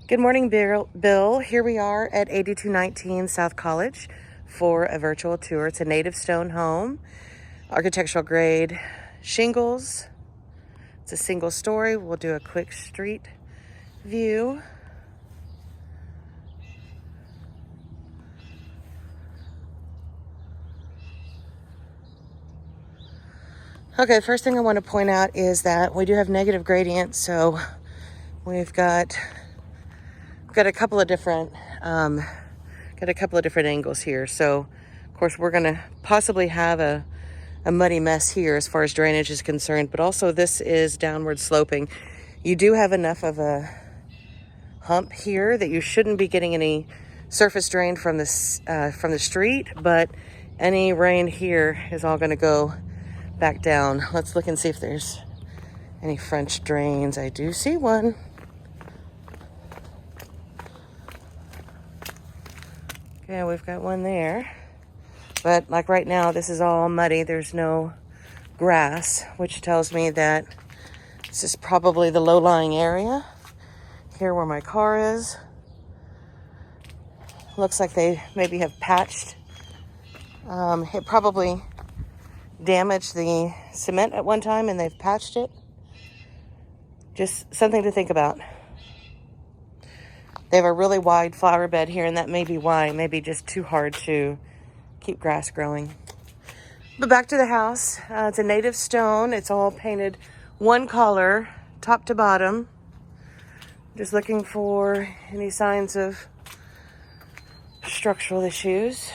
Good morning, Bill. Here we are at 8219 South College for a virtual tour. It's a native stone home, architectural grade shingles. It's a single story. We'll do a quick street view. Okay, first thing I want to point out is that we do have negative gradient, so we've got a couple of different angles here. So, of course, we're going to possibly have a muddy mess here as far as drainage is concerned, but also this is downward sloping. You do have enough of a hump here that you shouldn't be getting any surface drain from the street, but any rain here is all going to go back down. Let's look and see if there's any French drains. I do see one. Okay, we've got one there. But like right now, this is all muddy. There's no grass, which tells me that this is probably the low-lying area. Here where my car is. Looks like they maybe have patched. It probably damaged the cement at one time and they've patched it. Just something to think about. They have a really wide flower bed here, and that may be why. It may be just too hard to keep grass growing. But back to the house. It's a native stone. It's all painted one color, top to bottom. Just looking for any signs of structural issues.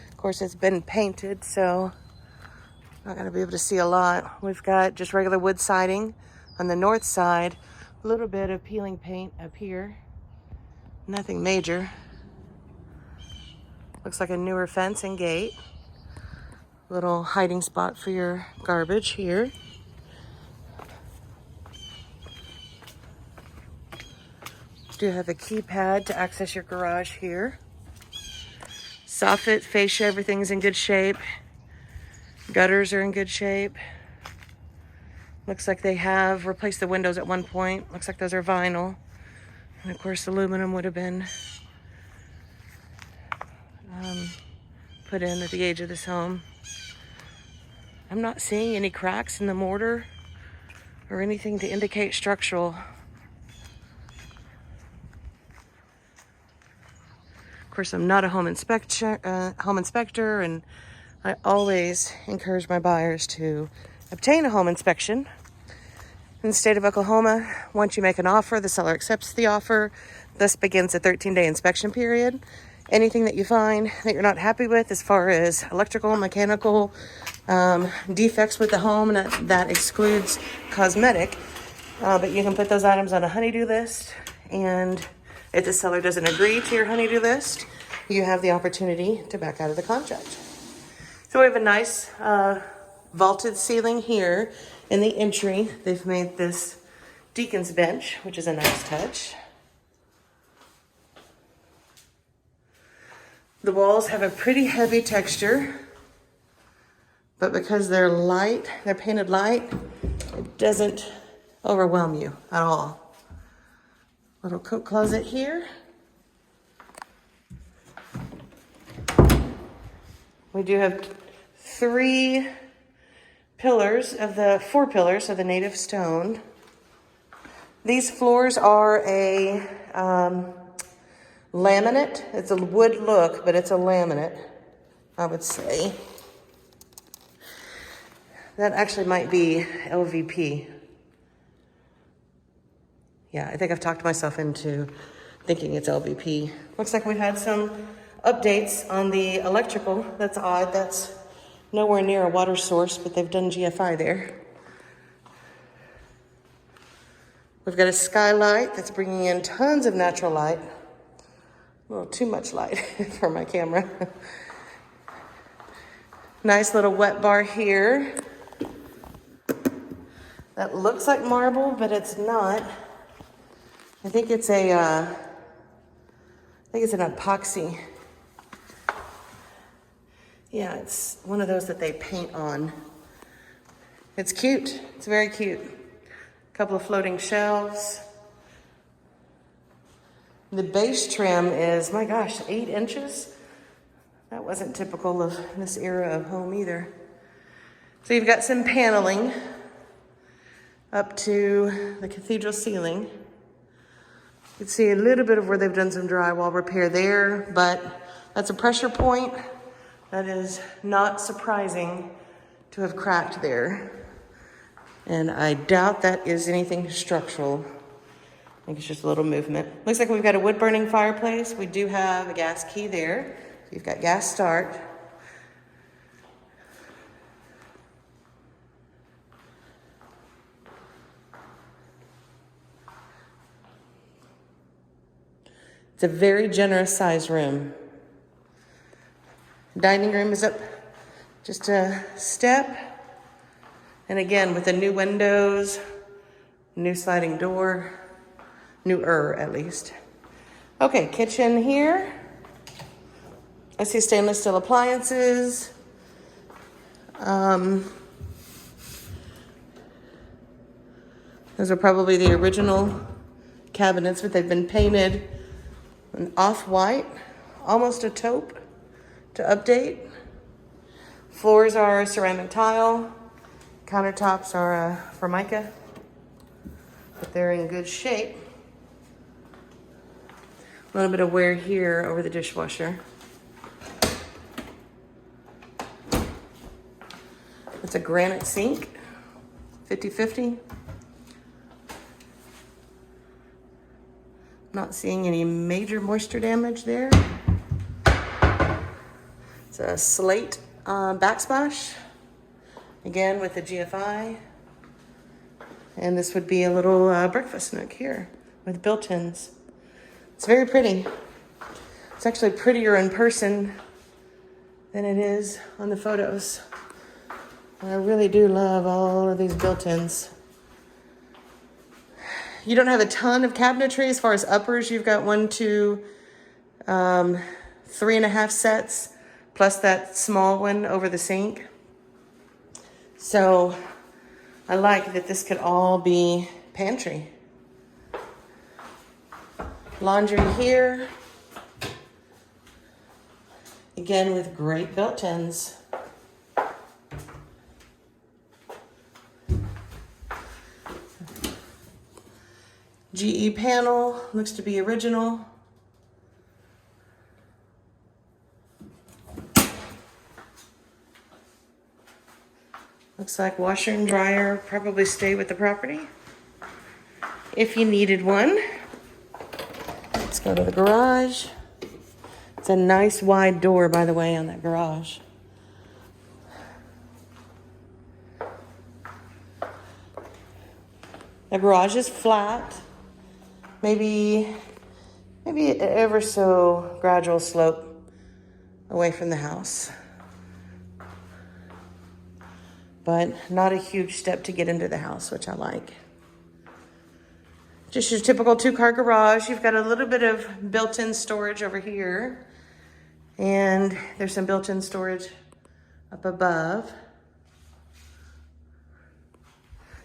Of course, it's been painted, so I'm not going to be able to see a lot. We've got just regular wood siding on the north side. A little bit of peeling paint up here. Nothing major. Looks like a newer fence and gate. Little hiding spot for your garbage here. Do have a keypad to access your garage here. Soffit, fascia, everything's in good shape. Gutters are in good shape. Looks like they have replaced the windows at one point. Looks like those are vinyl. And of course, aluminum would have been put in at the age of this home. I'm not seeing any cracks in the mortar or anything to indicate structural. Of course, I'm not a home inspector, and I always encourage my buyers to obtain a home inspection. In the state of Oklahoma, once you make an offer, the seller accepts the offer. Thus begins a 13-day inspection period. Anything that you find that you're not happy with as far as electrical, mechanical, defects with the home, that excludes cosmetic, but you can put those items on a honey-do list, and if the seller doesn't agree to your honey-do list, you have the opportunity to back out of the contract. So we have a nice vaulted ceiling here in the entry. They've made this deacon's bench, which is a nice touch. The walls have a pretty heavy texture, but because they're light, they're painted light, it doesn't overwhelm you at all. Little coat closet here. We do have four pillars of the native stone. These floors are a laminate. It's a wood look, but it's a laminate, I would say. That actually might be LVP. Yeah, I think I've talked myself into thinking it's LVP. Looks like we've had some updates on the electrical. That's odd. That's nowhere near a water source, but they've done GFI there. We've got a skylight that's bringing in tons of natural light. A little too much light for my camera. Nice little wet bar here. That looks like marble, but it's not. I think it's an epoxy. Yeah, it's one of those that they paint on. It's cute. It's very cute. couple of floating shelves. The base trim is, my gosh, 8 inches. That wasn't typical of this era of home either. So you've got some paneling up to the cathedral ceiling. You can see a little bit of where they've done some drywall repair there, but that's a pressure point. That is not surprising to have cracked there. And I doubt that is anything structural. I think it's just a little movement. Looks like we've got a wood burning fireplace. We do have a gas key there. So you've got gas start. It's a very generous sized room. Dining room is up just a step. And again, with the new windows, new sliding door, newer at least. Okay, kitchen here. I see stainless steel appliances. Those are probably the original cabinets, but they've been painted an off-white, almost a taupe to update. Floors are ceramic tile. Countertops are Formica, but they're in good shape. A little bit of wear here over the dishwasher. It's a granite sink, 50/50. Not seeing any major moisture damage there. It's a slate backsplash, again with the GFI. And this would be a little breakfast nook here with built-ins. It's very pretty. It's actually prettier in person than it is on the photos. I really do love all of these built-ins. You don't have a ton of cabinetry as far as uppers. You've got 1, 2, 3.5 sets, plus that small one over the sink. So I like that this could all be pantry. Laundry here. Again with great built-ins. GE panel, looks to be original. Looks like washer and dryer probably stay with the property if you needed one. Let's go to the garage. It's a nice wide door, by the way, on that garage. The garage is flat. Maybe ever so gradual slope away from the house. But not a huge step to get into the house, which I like. Just your typical 2-car garage. You've got a little bit of built-in storage over here. And there's some built-in storage up above.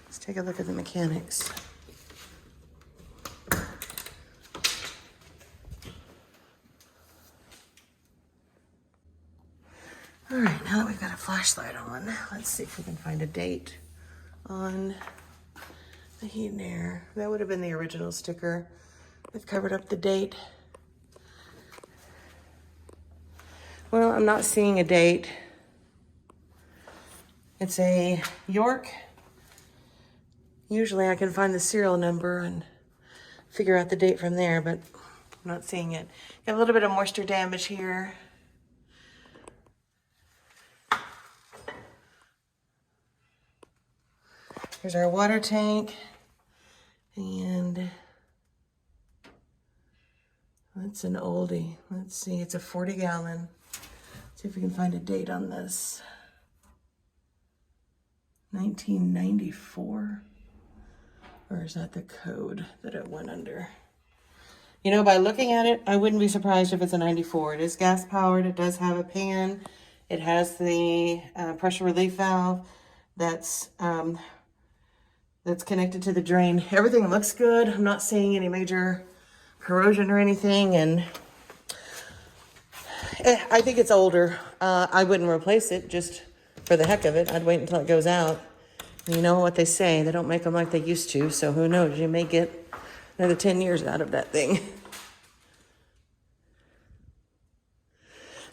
Let's take a look at the mechanics. All right, now that we've got a flashlight on, let's see if we can find a date on the heat and air. That would have been the original sticker. They've covered up the date. Well, I'm not seeing a date. It's a York. Usually I can find the serial number and figure out the date from there, but I'm not seeing it. Got a little bit of moisture damage here. Here's our water tank, and that's an oldie. Let's see, it's a 40-gallon. See if we can find a date on this. 1994, or is that the code that it went under? You know, by looking at it, I wouldn't be surprised if it's a 94. It is gas powered. It does have a pan. It has the pressure relief valve. That's the that's connected to the drain. Everything looks good. I'm not seeing any major corrosion or anything, and I think it's older. I wouldn't replace it just for the heck of it. I'd wait until it goes out. And you know what they say, they don't make them like they used to, so who knows, you may get another 10 years out of that thing.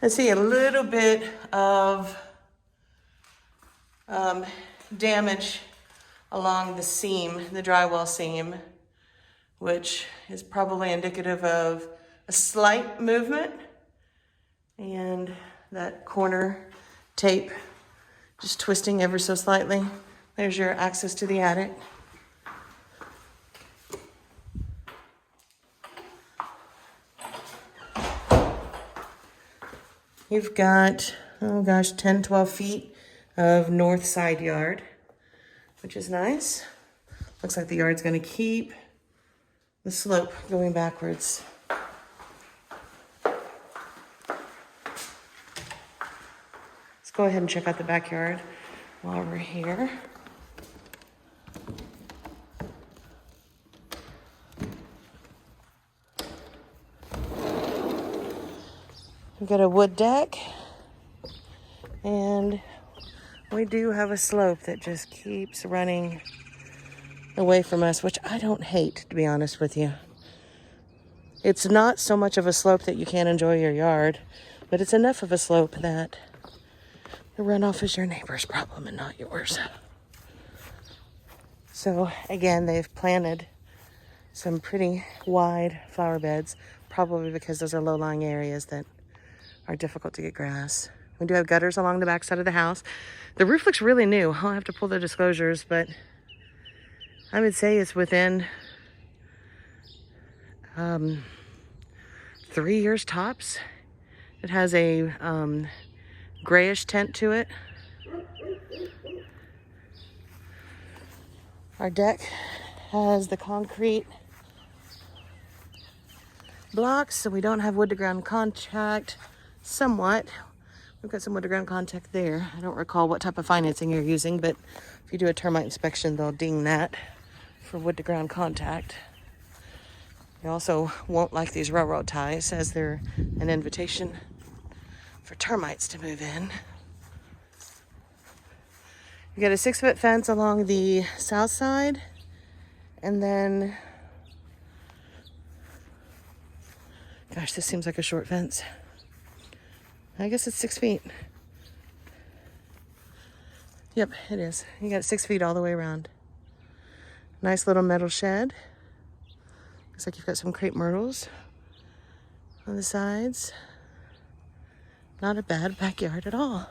I see a little bit of damage along the seam, the drywall seam, which is probably indicative of a slight movement, and that corner tape just twisting ever so slightly. There's your access to the attic. You've got, oh gosh, 10, 12 feet of north side yard, which is nice. Looks like the yard's gonna keep the slope going backwards. Let's go ahead and check out the backyard while we're here. We've got a wood deck, and we do have a slope that just keeps running away from us, which I don't hate, to be honest with you. It's not so much of a slope that you can't enjoy your yard, but it's enough of a slope that the runoff is your neighbor's problem and not yours. So again, they've planted some pretty wide flower beds, probably because those are low-lying areas that are difficult to get grass. We do have gutters along the back side of the house. The roof looks really new. I'll have to pull the disclosures, but I would say it's within 3 years tops. It has a grayish tint to it. Our deck has the concrete blocks, so we don't have wood to ground contact. Somewhat. We've got some wood to ground contact there. I don't recall what type of financing you're using, but if you do a termite inspection, they'll ding that for wood to ground contact. You also won't like these railroad ties, as they're an invitation for termites to move in. You got a 6-foot fence along the south side, and then, gosh, this seems like a short fence. I guess it's 6 feet. Yep, it is. You got 6 feet all the way around. Nice little metal shed. Looks like you've got some crepe myrtles on the sides. Not a bad backyard at all.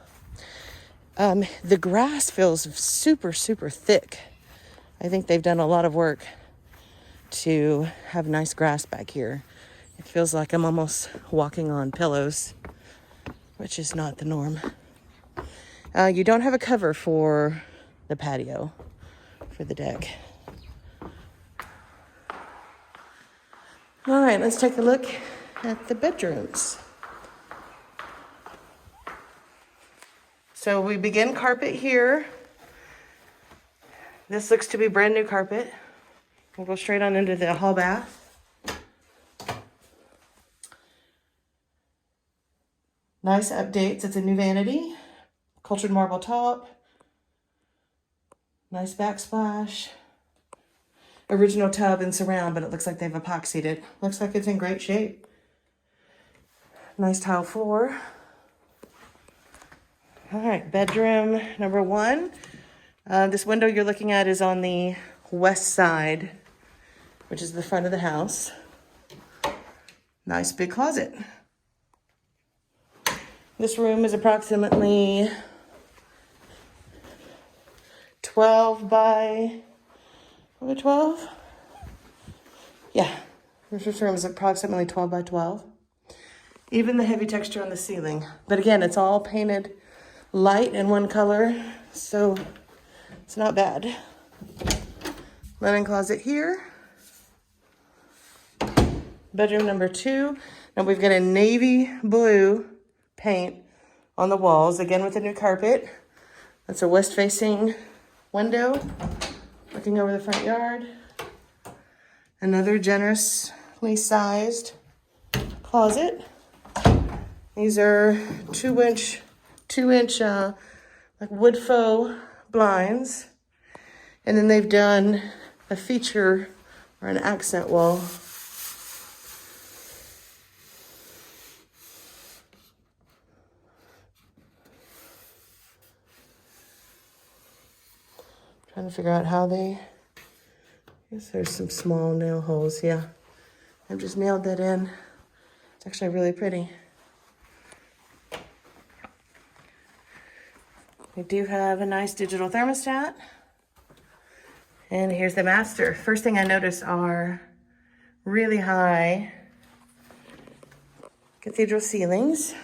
The grass feels super, super thick. I think they've done a lot of work to have nice grass back here. It feels like I'm almost walking on pillows, which is not the norm. You don't have a cover for the patio, for the deck. All right, let's take a look at the bedrooms. So we begin carpet here. This looks to be brand new carpet. We'll go straight on into the hall bath. Nice updates. It's a new vanity. Cultured marble top. Nice backsplash. Original tub and surround, but it looks like they've epoxied it. Looks like it's in great shape. Nice tile floor. All right, bedroom number 1. This window you're looking at is on the west side, which is the front of the house. Nice big closet. This room is approximately 12 by, probably 12? Yeah, this room is approximately 12 by 12. Even the heavy texture on the ceiling. But again, it's all painted light in one color, so it's not bad. Linen closet here. Bedroom number 2. Now we've got a navy blue paint on the walls, again with a new carpet. That's a west-facing window Looking over the front yard, another generously sized closet. These are 2-inch like wood faux blinds. And then they've done a feature or an accent wall. Trying to figure out how they, I guess there's some small nail holes, yeah. I've just nailed that in. It's actually really pretty. We do have a nice digital thermostat. And here's the master. First thing I noticed are really high cathedral ceilings.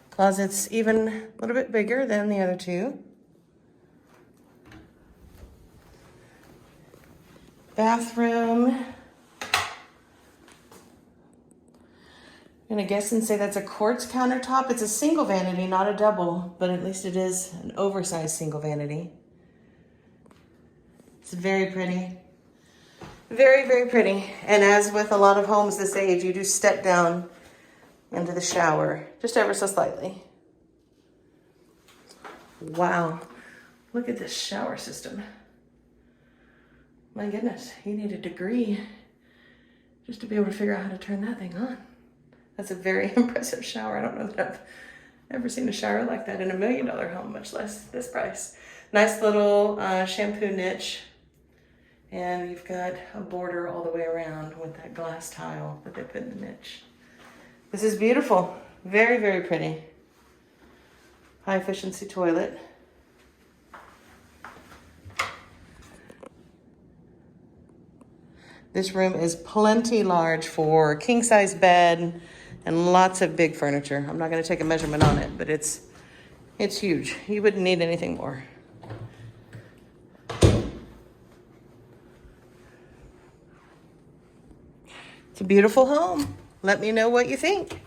Closet's even a little bit bigger than the other two. Bathroom. I'm gonna guess and say that's a quartz countertop. It's a single vanity, not a double, but at least it is an oversized single vanity. It's very pretty. Very, very pretty. And as with a lot of homes this age, you do step down into the shower, just ever so slightly. Wow, look at this shower system. My goodness, you need a degree just to be able to figure out how to turn that thing on. That's a very impressive shower. I don't know that I've ever seen a shower like that in $1 million home, much less this price. Nice little shampoo niche. And you've got a border all the way around with that glass tile that they put in the niche. This is beautiful. Very, very pretty. High efficiency toilet. This room is plenty large for king size bed and lots of big furniture. I'm not going to take a measurement on it, but it's huge. You wouldn't need anything more. It's a beautiful home. Let me know what you think.